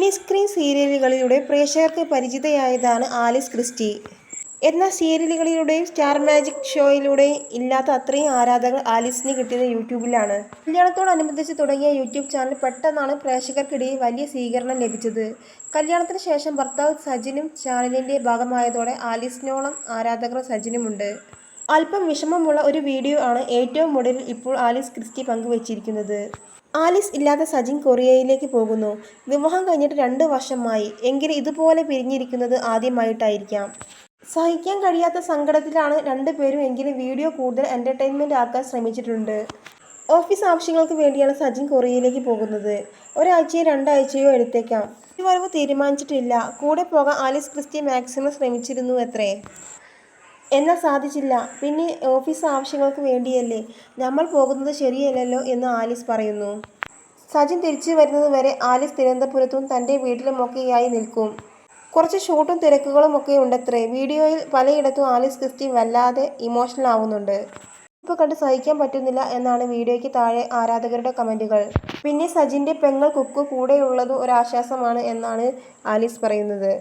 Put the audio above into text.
Mini screen സീരിയലുകളിലൂടെ പ്രേക്ഷകർക്ക് പരിചിതയായതാണ് Alice Christy. എന്നാൽ സീരിയലുകളിലൂടെയും star magic ഷോയിലൂടെയും ഇല്ലാത്ത അത്രയും ആരാധകർ ആലിസിന് കിട്ടിയത് യൂട്യൂബിലാണ്. കല്യാണത്തോടനുബന്ധിച്ച് തുടങ്ങിയ യൂട്യൂബ് ചാനൽ പെട്ടെന്നാണ് പ്രേക്ഷകർക്കിടയിൽ വലിയ സ്വീകരണം ലഭിച്ചത്. കല്യാണത്തിന് ശേഷം ഭർത്താവ് സജിനും ചാനലിന്റെ ഭാഗമായതോടെ ആലിസിനോളം ആരാധകർ സജിനുമുണ്ട്. അല്പം വിഷമമുള്ള ഒരു വീഡിയോ ആണ് ഏറ്റവും ഒടുവിൽ ഇപ്പോൾ ആലിസ് ക്രിസ്റ്റി പങ്കുവച്ചിരിക്കുന്നത്. ആലിസ് ഇല്ലാത്ത സജിൻ കൊറിയയിലേക്ക് പോകുന്നു. വിവാഹം കഴിഞ്ഞിട്ട് 2 വർഷമായി. എങ്കിലും ഇതുപോലെ പിരിഞ്ഞിരിക്കുന്നത് ആദ്യമായിട്ടായിരിക്കാം. സഹിക്കാൻ കഴിയാത്ത സങ്കടത്തിലാണ് രണ്ടുപേരും. എങ്കിലും വീഡിയോ കൂടുതൽ എന്റർടൈൻമെന്റ് ആക്കാൻ ശ്രമിച്ചിട്ടുണ്ട്. ഓഫീസ് ആവശ്യങ്ങൾക്ക് വേണ്ടിയാണ് സജിൻ കൊറിയയിലേക്ക് പോകുന്നത്. ഒരാഴ്ചയോ 2 ആഴ്ചയോ എടുത്തേക്കാം. തിരിച്ചുവരവ് തീരുമാനിച്ചിട്ടില്ല. കൂടെ പോകാൻ ആലിസ് ക്രിസ്റ്റി മാക്സിമം ശ്രമിച്ചിരുന്നുവത്രേ. എന്നാൽ സാധിച്ചില്ല. പിന്നെ ഓഫീസ് ആവശ്യങ്ങൾക്ക് വേണ്ടിയല്ലേ, നമ്മൾ പോകുന്നത് ശരിയല്ലല്ലോ എന്ന് ആലിസ് പറയുന്നു. സജിൻ തിരിച്ചു വരുന്നത് വരെ ആലിസ് തിരുവനന്തപുരത്തും തൻ്റെ വീട്ടിലുമൊക്കെയായി നിൽക്കും. കുറച്ച് ഷൂട്ടും തിരക്കുകളുമൊക്കെ ഉണ്ടത്രേ. വീഡിയോയിൽ പലയിടത്തും ആലിസ് ക്രിസ്റ്റി വല്ലാതെ ഇമോഷണൽ ആവുന്നുണ്ട്. ഇപ്പോൾ കണ്ട് സഹിക്കാൻ പറ്റുന്നില്ല എന്നാണ് വീഡിയോയ്ക്ക് താഴെ ആരാധകരുടെ കമന്റുകൾ. പിന്നെ സജിൻ്റെ പെങ്ങൾ കുക്കു കൂടെയുള്ളതും ഒരാശ്വാസമാണ് എന്നാണ് ആലിസ് പറയുന്നത്.